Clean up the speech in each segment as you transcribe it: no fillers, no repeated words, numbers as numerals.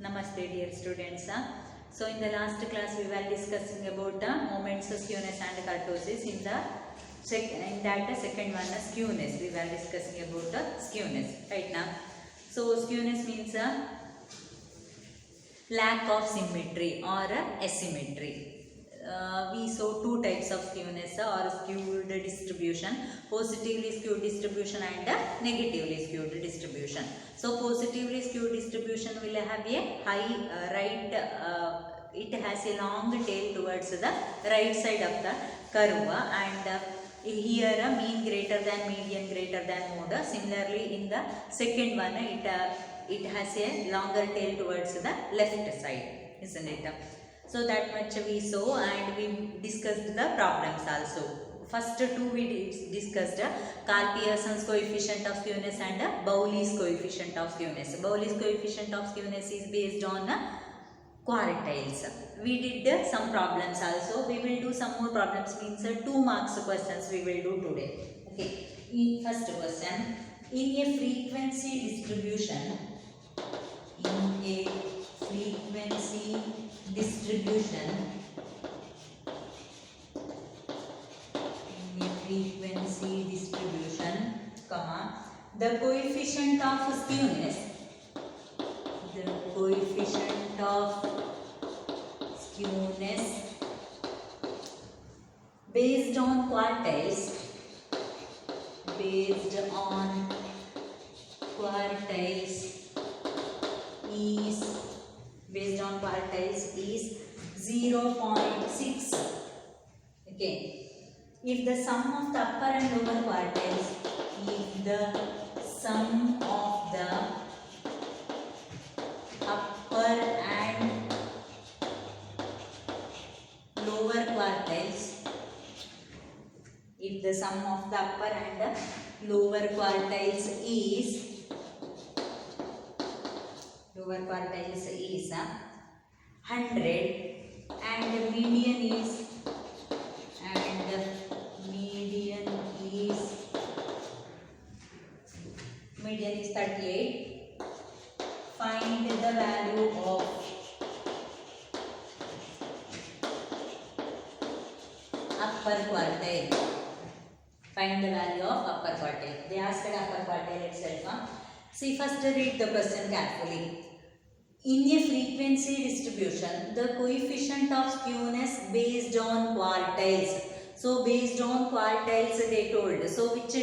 Namaste dear students. So in the last class we were discussing about moments of skewness and kurtosis. In that second one skewness, we were discussing about skewness right now. So skewness means lack of symmetry or asymmetry. We saw two types of skewness or skewed distribution, positively skewed distribution and negatively skewed distribution. So positively skewed distribution will have a high it has a long tail towards the right side of the curve, and here a mean greater than, median greater than mode. Similarly in the second one it has a longer tail towards the left side, isn't it? So that much we saw, and we discussed the problems also. First two we discussed Karl-Pearson's coefficient of skewness and Bowley's coefficient of skewness. Bowley's coefficient of skewness is based on quartiles. We did some problems also. We will do some more problems, means 2 marks questions we will do today. Okay. First question. In a frequency distribution, the coefficient of skewness based on quartiles is 0.6. Okay. If the sum of the upper and lower quartiles, if the sum of the upper and lower quartiles is 100 and median is 38, find the value of upper quartile. Find the value of upper quartile. They asked upper quartile itself. See, first read the question carefully. In a frequency distribution, the coefficient of skewness based on quartiles. So based on quartiles they told. So which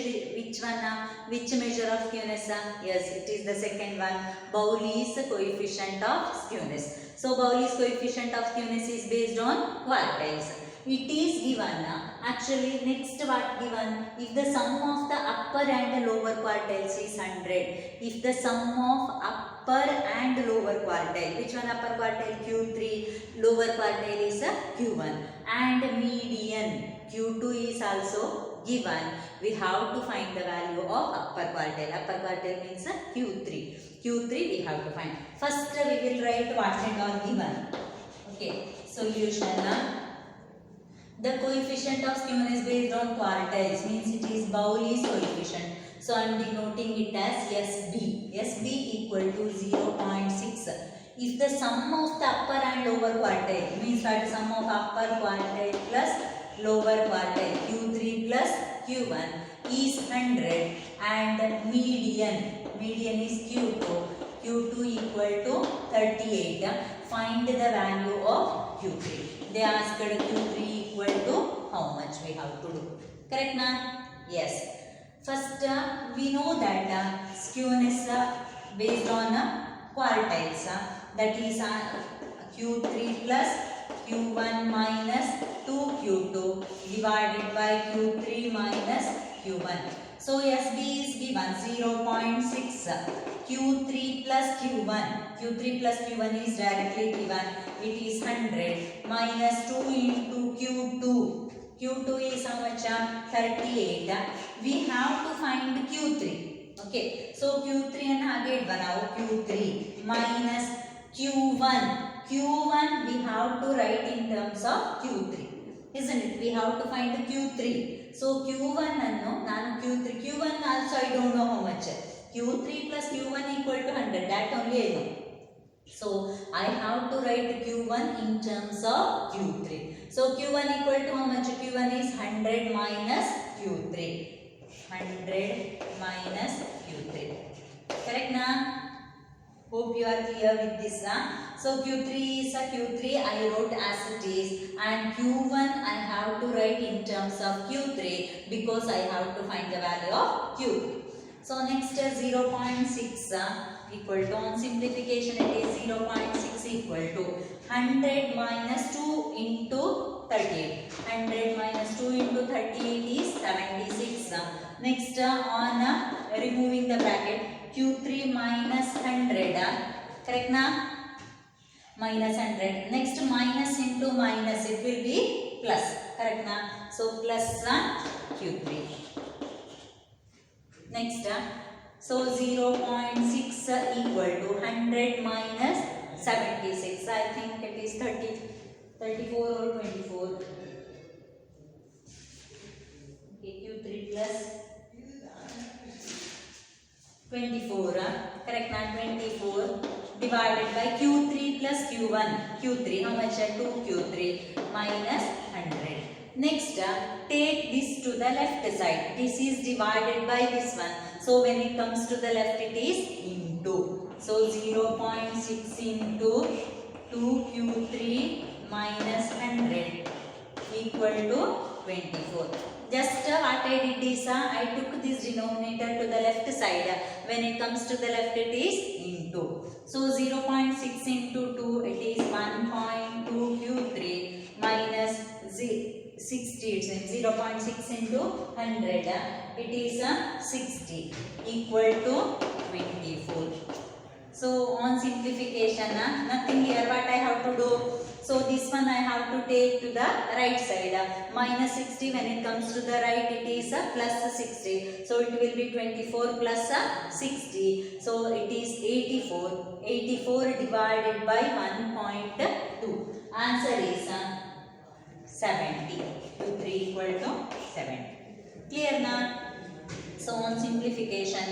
measure of skewness? Yes, it is the second one, Bowley's coefficient of skewness. So Bowley's coefficient of skewness is based on quartiles. It is given, actually next what given, if the sum of the upper and lower quartiles is 100, if the sum of upper and lower quartile, which one upper quartile? Q3, lower quartile is Q1, and median Q2 is also given, we have to find the value of upper quartile. Upper quartile means Q3. Q3 we have to find. First we will write what and all given. Okay, solution. The coefficient of skewness based on quartiles means it is Bowley's coefficient. So I am denoting it as SB. SB equal to 0.6. If the sum of the upper and lower quartile means that sum of upper quartile plus lower quartile Q3 plus Q1 is 100 and median is Q2. Q2 equal to 38. Find the value of Q3. They asked Q3 equal to how much we have to do. Correct na? Yes. First we know that skewness based on quartiles, that is Q3 plus Q1 minus 2Q2 divided by Q3 minus Q1. So SB is given 0.6. Q3 plus Q1 is directly given. It is 100 minus 2 into Q2. Q2 is how much? 38. We have to find Q3. Okay. So Q3 and again now Q3 minus Q1. Q1 we have to write in terms of Q3. Isn't it? We have to find the Q3. So Q1 and nanu Q3. Q1 also I don't know how much. Q3 plus Q1 equal to 100. That only I know. So I have to write Q1 in terms of Q3. So Q1 equal to how much? Q1 is 100 minus Q3. 100 minus Q3. Correct na? Hope you are clear with this. So Q3 is a Q3 I wrote as it is, and Q1 I have to write in terms of Q3 because I have to find the value of Q3. So next 0.6 equal to, on simplification it is 0.6 equal to 100 minus 2 into 38. 100 minus 2 into 38 is 76. Next on removing the bracket, Q3 minus 100, correct na? Minus 100. Next minus into minus, it will be plus, correct na? So plus Q3. Next, so 0.6 equal to 100 minus 76. I think it is 34 or 24. Okay, Q3 plus 24, correct na? 24 divided by Q3 plus Q1. Q3, how much? 2 Q3 minus 100. Next, take this to the left side. This is divided by this one. So when it comes to the left, it is into. So 0.6 into 2Q3 minus 100 equal to 24. Just what I did is I took this denominator to the left side. When it comes to the left, it is into. So 0.6 into 2, it is 1.2 Q3 minus 60. 0.6 into 100, it is 60 equal to 24. So on simplification, nothing here. What I have to do? So this one I have to take to the right side. Minus 60, when it comes to the right, it is plus 60. So it will be 24 plus 60. So it is 84. 84 divided by 1.2. Answer is 70. 3 equal to 70. Clear na? So on simplification,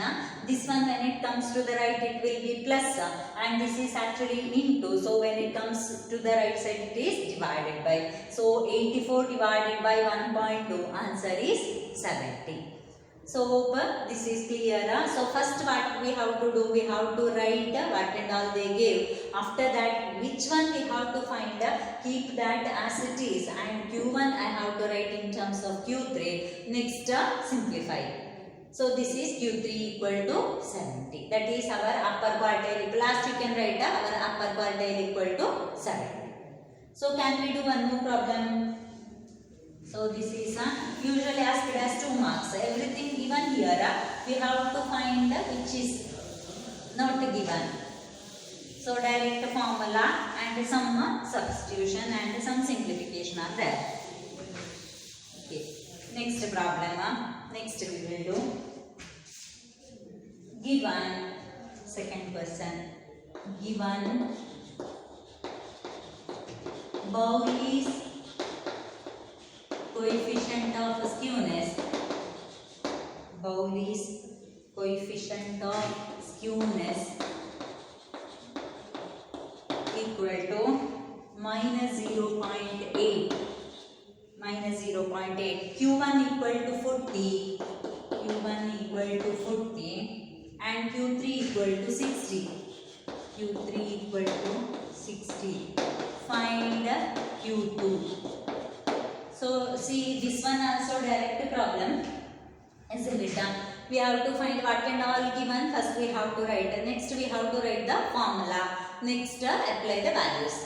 this one when it comes to the right, it will be plus, and this is actually into. So when it comes to the right side, it is divided by. So 84 divided by 1.2, answer is 70. So hope this is clear. So first what we have to do, we have to write what and all they gave. After that, which one we have to find, keep that as it is, and Q1 I have to write in terms of Q3. Next, simplify. So this is Q3 equal to 70. That is our upper quartile. Last you can write our upper quartile equal to 70. So can we do one more problem? So this is usually asked as 2 marks. Everything given here, we have to find which is not given. So direct formula and some substitution and some simplification are there. Okay. Next problem. Next we will do. Given, second question. Given Bowley's coefficient of skewness. Bowley's coefficient of skewness equal to minus 0.8. Minus 0.8. Q1 equal to 40. Q1 equal to 40 and Q3 equal to 60. Q3 equal to 60. Find Q2. So see, this one also direct problem, isn't it? We have to find what and all given. First we have to write. Next we have to write the formula. Next apply the values.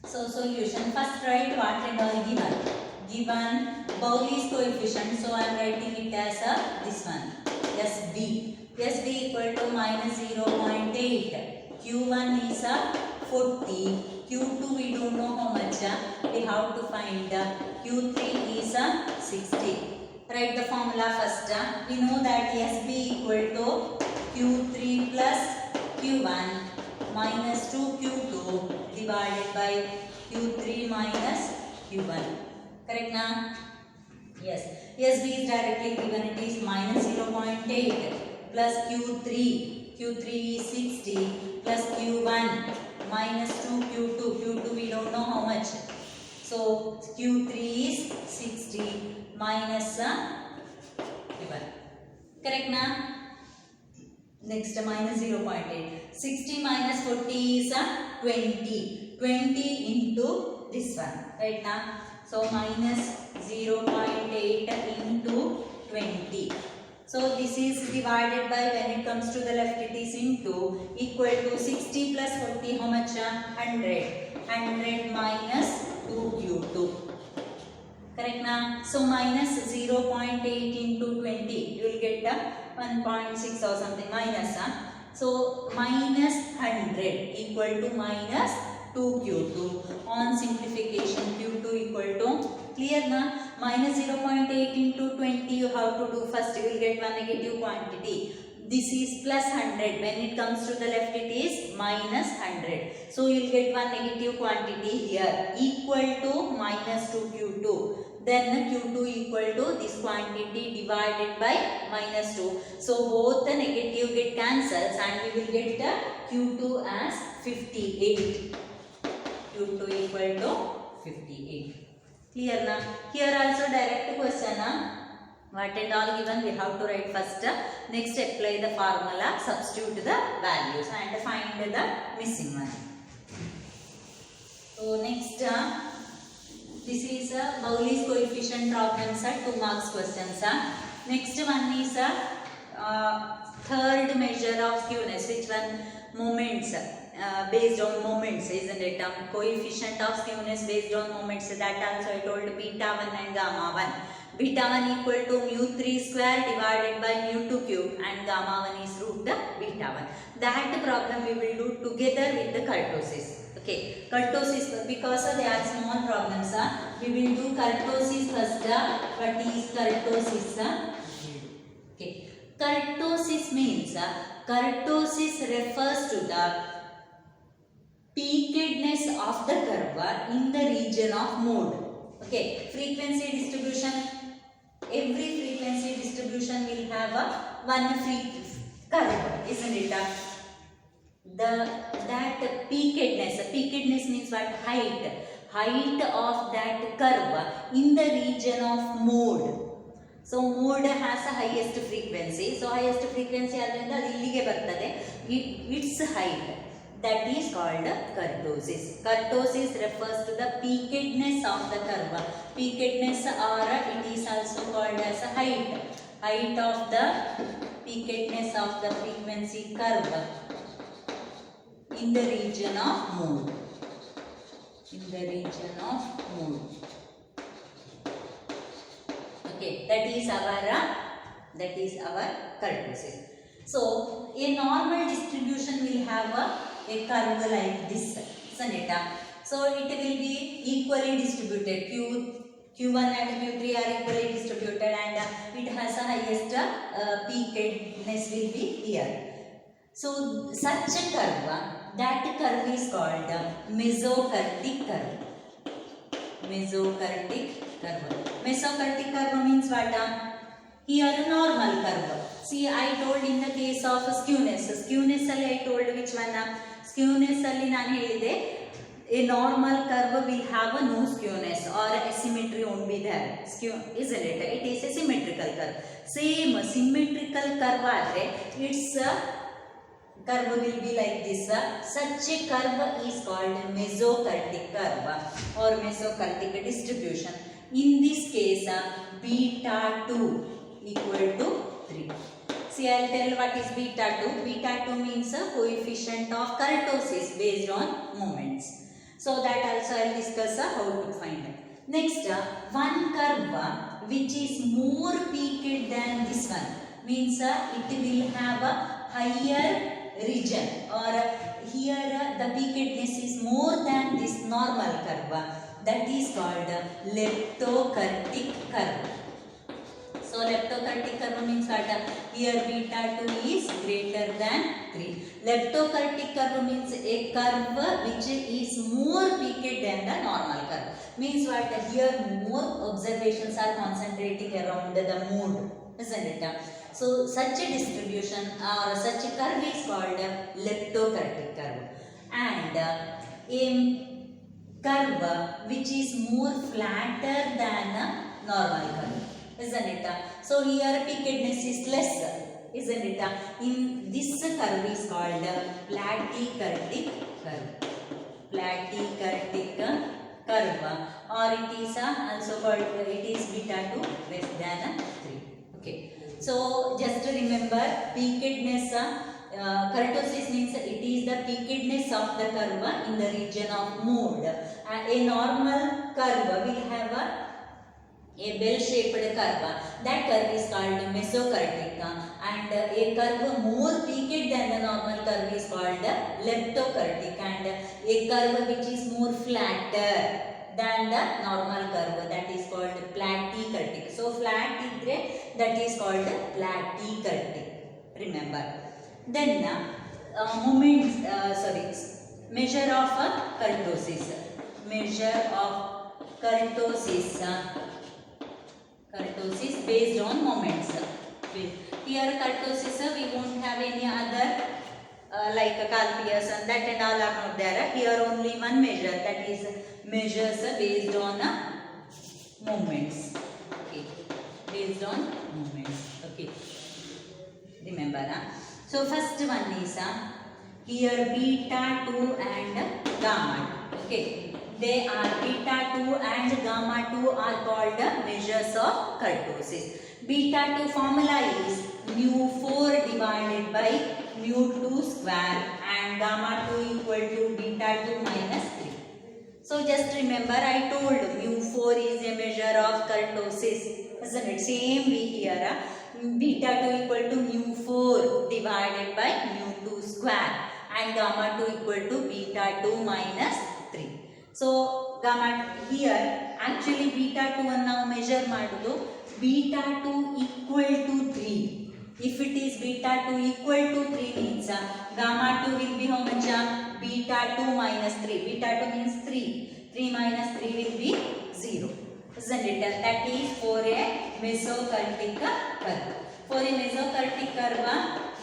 So solution. First write what and all given. Given Bowley's coefficient. So I am writing it as this one. SB. SB equal to minus 0.8. Q1 is 40. Q2 we don't know how much. We have to find. Q3 is 60. Write the formula first. We know that SB equal to Q3 plus Q1 minus 2Q2 divided by Q3 minus Q1. Correct na? Yes. SB is directly given. It is minus 0.8 plus Q3. Q3 is 60 plus Q1 So Q3 is 60 minus 11. Correct na? Next minus 0.8. 60 minus 40 is 20. 20 into this one. Right now. So minus 0.8 into 20. So this is divided by, when it comes to the left, it is into, equal to 60 plus 40, how much? 100. 100 minus 2Q2. Correct na? So minus 0.8 into 20, you will get 1.6 or something minus. So minus 100 equal to minus 2Q2. On simplification, Q2 equal to, clear na? Minus 0.8 into 20, you have to do first, you will get one negative quantity. This is plus 100. When it comes to the left, it is minus 100. So you will get one negative quantity here, equal to minus 2Q2. Then Q2 equal to this quantity divided by minus 2. So both the negative get cancels and we will get the Q2 as 58. Q2 equal to 58. Clear na? Here also direct question. What and all given, we have to write first. Next apply the formula, substitute the values and find the missing one. So next, this is Bowley's coefficient problems, 2 marks questions. Next one is third measure of skewness. Which one? Moments. Based on moments, isn't it? Coefficient of skewness based on moments. That also I told beta 1 and gamma 1. Beta 1 equal to mu 3 square divided by mu 2 cube and gamma 1 is root beta 1. That problem we will do together with the kurtosis. Okay, kurtosis, because they are small problems. We will do kurtosis first. What is kurtosis? Okay, kurtosis means, kurtosis refers to the peakedness of the curve in the region of mode. Okay, frequency distribution, every frequency distribution will have one curve, isn't it? That peakedness means what? Height of that curve in the region of mode. So mode has a highest frequency. So highest frequency adrinda illige bartade. Its height, that is called kurtosis. Kurtosis refers to the peakedness of the curve. Peakedness, or it is also called as a height. Height of the peakedness of the frequency curve in the region of mode. In the region of mode. Okay, that is our kurtosis. So a normal distribution will have a curve like this, isn't it? So it will be equally distributed. Q1 and Q3 are equally distributed and it has a highest peakedness will be here. So such a curve, that curve is called mesokurtic curve. Mesokurtic curve. Mesokurtic curve means what? Here a normal curve. See, I told in the case of skewness. Skewness alli I told which one? Skewness alli nanu helide a normal curve will have a no skewness or asymmetry won't be there. Isn't it? It is a symmetrical curve. Same symmetrical curve adre its curve will be like this. Such a curve is called mesokurtic curve or mesokurtic distribution. In this case, beta 2 equal to 3. See, I will tell what is beta 2. Beta 2 means a coefficient of kurtosis based on moments. So that also I will discuss how to find it. Next, one curve which is more peaked than this one means it will have a higher region, or here the peakedness is more than this normal curve. That is called leptokurtic curve. So leptokurtic curve means what? Here beta 2 is greater than 3. Leptokurtic curve means a curve which is more peaked than the normal curve. Means what? Here more observations are concentrating around the mode, isn't it? So such a distribution or such a curve is called leptokurtic curve. And curve which is more flatter than a normal curve, isn't it? So here pickedness is less, isn't it? In this curve is called platykurtic curve. Platykurtic curve, or it is also called, it is beta 2 less than 3. Okay. So just remember pickedness. Kurtosis means it is the pickedness of the curve in the region of mode. A normal curve will have a bell-shaped curve. That curve is called mesokurtic, and a curve more peaked than the normal curve is called leptokurtic, and a curve which is more flatter than the normal curve, that is called platykurtic. So flat idre that is called platykurtic. Remember. Then measure of kurtosis. Measure of kurtosis. Kurtosis based on moments. Here kurtosis we won't have any other like Carpius and that and all are not there. Here only one measure, that is measures based on moments. Okay, based on moments. Okay, remember. So first one is here beta 2 and gamma 2. Okay, they are beta 2 and gamma 2 are called measures of kurtosis. Beta 2 formula is mu4 divided by mu2 square and gamma 2 equal to beta 2 minus 3. So just remember I told mu4 is a measure of kurtosis, isn't it? Same way here. Beta 2 equal to mu4 divided by mu2 square and gamma 2 equal to beta 2 minus 3. So gamma here actually beta 2 ಅನ್ನು ನಾವು measure ಮಾಡುವುದು beta 2 equal to 3. If it is beta 2 equal to 3 means gamma 2 will be how much? Beta 2 minus 3. Beta 2 means 3. 3 minus 3 will be 0. Isn't it? That is for a mesokurtic curve. For a mesokurtic curve,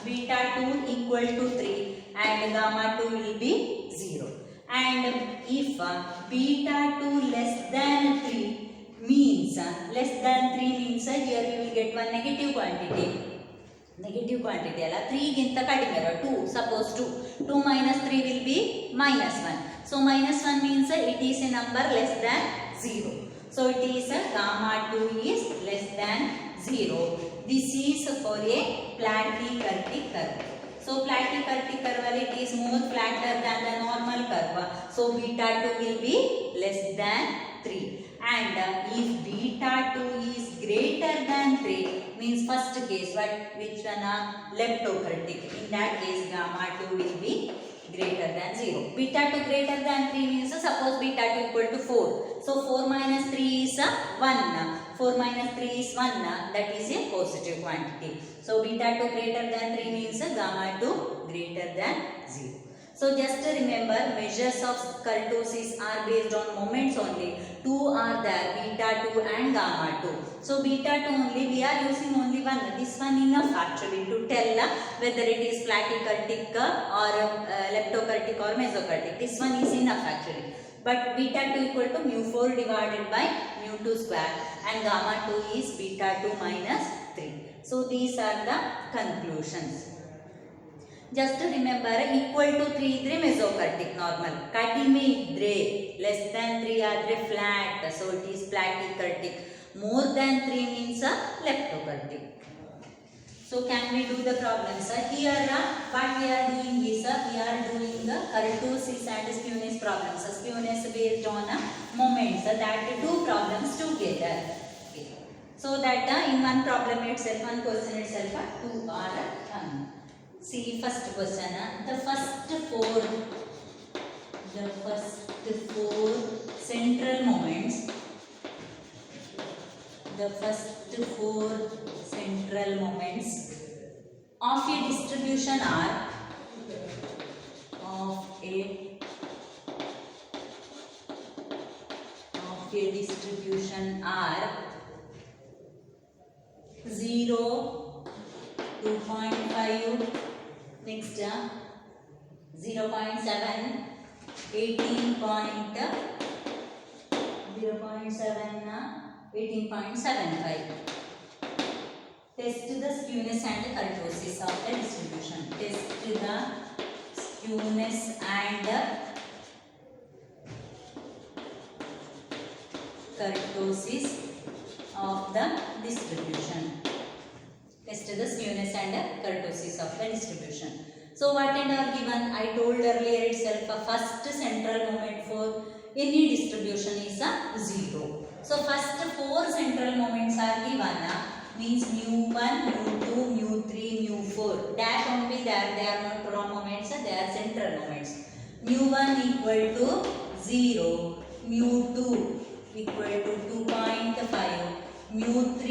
beta 2 equal to 3 and gamma 2 will be 0. And if beta 2 less than 3 means, less than 3 means here we will get one negative quantity. Negative quantity alla 3 ginta kadime iruva 2, suppose 2 minus 3 will be minus 1. So minus 1 means it is a number less than 0. So it is gamma 2 is less than 0. This is for a platykurtic curve. So platykurtic curve it is more flatter than the normal curve. So beta 2 will be less than 3. And if beta 2 is greater than 3 means first case which one? Leptokurtic. In that case gamma 2 will be greater than 0. Beta 2 greater than 3 means suppose beta 2 equal to 4. So 4 minus 3 is 1. 4 minus 3 is 1. That is a positive quantity. So beta 2 greater than 3 means gamma 2 greater than 0. So just remember measures of kurtosis are based on moments only. Two are there, beta 2 and gamma 2. So beta 2 only we are using only one. This one enough actually to tell whether it is platykurtic or leptokurtic or mesokurtic. This one is enough actually. But beta 2 equal to mu4 divided by mu2 square and gamma 2 is beta 2 minus 3. So these are the conclusions. Just remember equal to 3 idre mesokurtic normal, kadime idre less than 3 adre flat, so it is platykurtic, more than 3 means leptokurtic. So can we do the problems? Here what we are doing is we are doing the kurtosis and skewness problems. Skewness based on moments, that two problems together. Okay. So that in one problem itself, one question itself, two are done. See first question. The first four central moments. The first four central moments of a distribution are of a distribution are 0, 2.5, next 0.7, 18.5 0.7 18.75. Test the skewness and kurtosis of the distribution. Test the skewness and kurtosis of the distribution. Test the skewness and kurtosis of the distribution. So what and are given? I told earlier itself a first central moment for any distribution is a 0. So first 4 central moments are given, means mu1, mu2, mu3, mu4. That won't be there, they are not raw moments, they are central moments. Mu1 equal to 0, mu2 equal to 2.5, mu3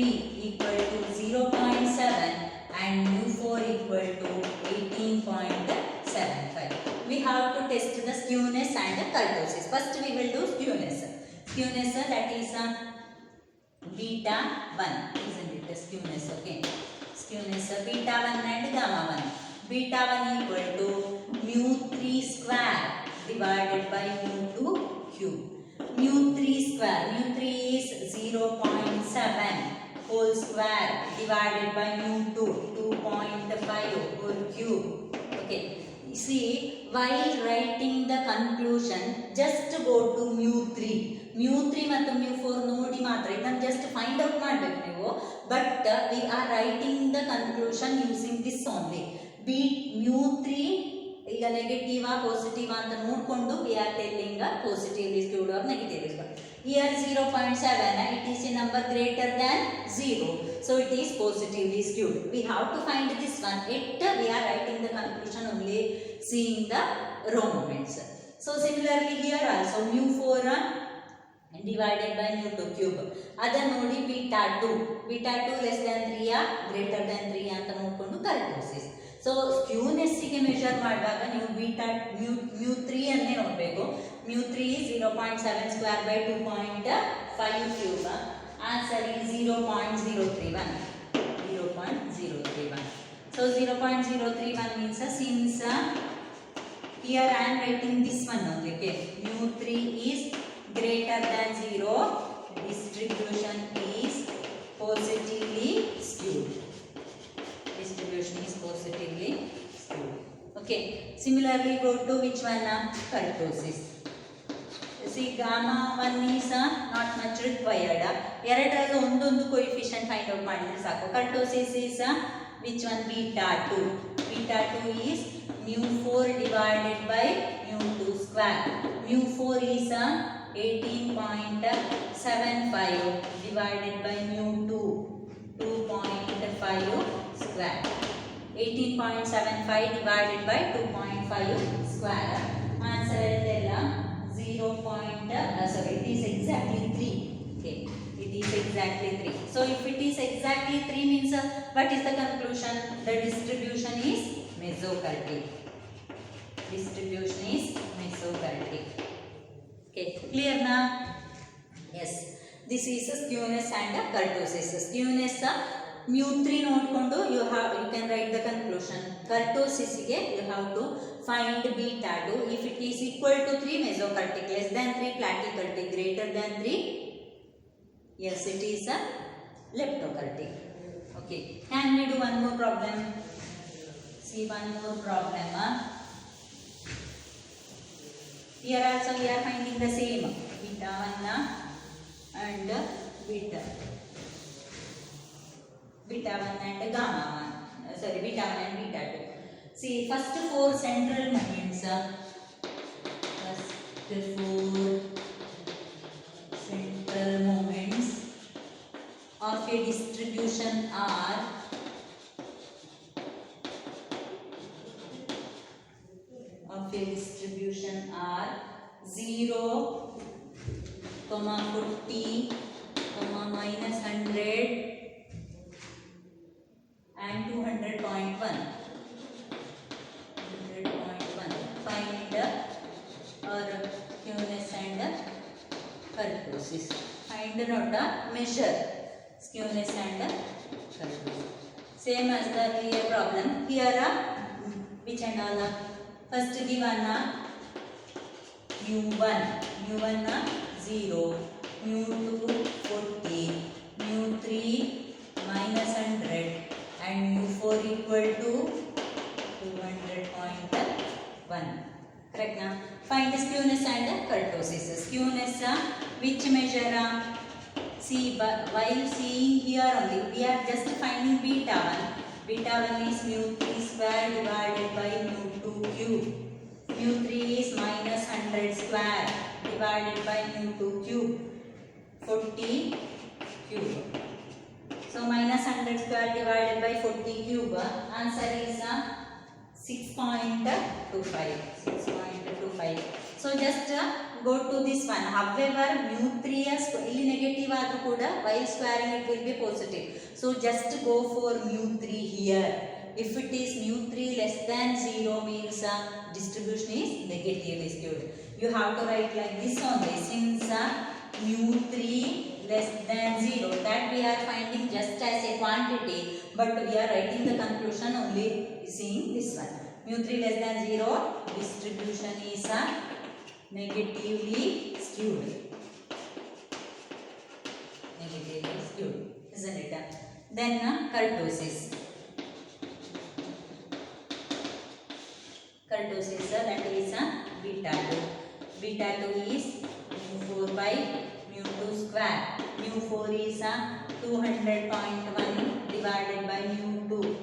equal to 0.7 and mu4 equal to 18.75. We have to test the skewness and the kurtosis. First we will do skewness. Skewness that is beta 1, isn't it? The skewness, okay. Skewness beta 1 and gamma 1. Beta 1 equal to mu3 square divided by mu2 cube. Mu3 square, mu3 is 0.7 whole square divided by mu2 2.5 whole cube. Okay. See, while writing the conclusion, just go to mu3 ಮತ್ತು mu4 ನೋಡಿ ಮಾತ್ರ ಇದನ್ನು just find out ಮಾಡಬೇಕು ನೀವು. But we are writing the conclusion using this only. Be mu3 ಈಗ negative positive ಅಂತ ನೋಡಿಕೊಂಡು we are telling positively skewed or negatively skewed. Here 0.7 it is a number greater than 0, so it is positively skewed. We have to find this one. It we are writing the conclusion only seeing the row moments. So similarly here also mu4 divided by mu2 cube. Adha nodi beta 2 less than 3 greater than 3 ಅಂತ ನೋಡಿಕೊಂಡು kurtosis. So skewness ಗೆ measure ಮಾಡುವಾಗ ನೀವು beta mu3 ಅನ್ನೇ ನೋಡಬೇಕು. mu3 is 0.7 square by 2.5 cube. Answer is 0.031. So 0.031 means since here I am writing this one only. Okay, mu3 is greater than 0, distribution is positively skewed. Distribution is positively skewed. Okay, similarly go to which one? Kurtosis. See, gamma 1 is not much required. ಎರಡರಲ್ಲೂ ಒಂದೊಂದು coefficient find out ಮಾಡಿದ್ರೆ ಸಾಕು. Kurtosis is which one? Beta 2. Beta 2 is mu4 divided by mu2 square. Mu4 is 18.75 divided by mu2 2.5 square. 18.75 divided by 2.5 square. Answer is 0. It is exactly 3. Okay, it is exactly 3. So if it is exactly 3 means what is the conclusion? The distribution is mesokurtic. Distribution is mesokurtic. Okay, clear now? Yes. This is skewness and kurtosis. Skewness mu3 ನೋಡಿಕೊಂಡು you can write the conclusion. Kurtosis ಗೆ you have to find beta 2. If it is equal to 3, mesokurtic, less than 3, platykurtic, greater than 3, yes, it is a leptokurtic. Okay, can we do one more problem? See one more problem. Here also we are finding the same beta 1 and beta 1 and gamma 1. Sorry, beta 1 and beta 2. See, first 4 central moments. First 4 central moments of a distribution are of a distribution are 0, 40, minus 100 and 200.1. Find or skewness and kurtosis. Find not measure skewness and kurtosis. Same as the earlier problem. Here which and all? First given mu1 0, mu 2 40, mu 3 minus 100 and mu 4 equal to 200.1. Correct now? Find the skewness and the kurtosis. Skewness, which measure? See, while seeing here only, we are just finding beta 1. Beta 1 is mu 3 square divided by mu 2 cube. Mu 3 is minus 100 square divided by mu 2 cube. 40 cube. So minus 100 square divided by 40 cube. Answer is 6.25. 6.25. So just go to this one. However, mu 3 is negative adru kuda, while squaring it will be positive. So just go for mu 3 here. If it is mu 3 less than 0 means distribution is negatively skewed. You have to write like this only. Since mu 3 less than 0, that we are finding just as a quantity, but we are writing the conclusion only seeing this one. Mu 3 less than 0, distribution is negatively skewed. Negatively skewed, isn't it? Then kurtosis. Kurtosis, that is beta 2. Beta 2 is mu 4 by mu 2 square. Mu 4 is 200.1 divided by mu 2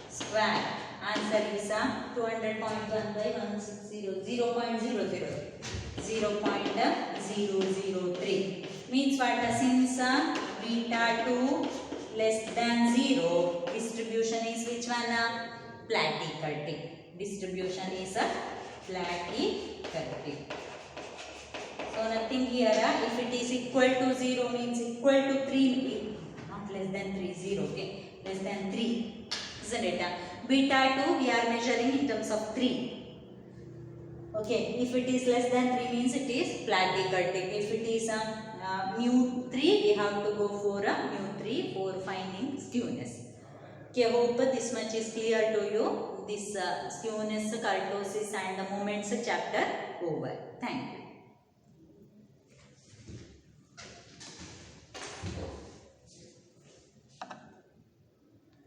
square. Answer is 200.1 by 160, 0.00. 0.003 means what? Since beta 2 less than 0, distribution is which one? Platycurtic. Distribution is platycurtic. So nothing here. If it is equal to 0 means equal to 3, not less than 3, 0. Okay, less than 3, isn't it? Beta 2 we are measuring in terms of 3. Okay, if it is less than 3 means it is platycurtic. If it is mu 3, we have to go for mu 3 for finding skewness. Okay, hope this much is clear to you. This skewness, kurtosis and the moments chapter over. Thank you.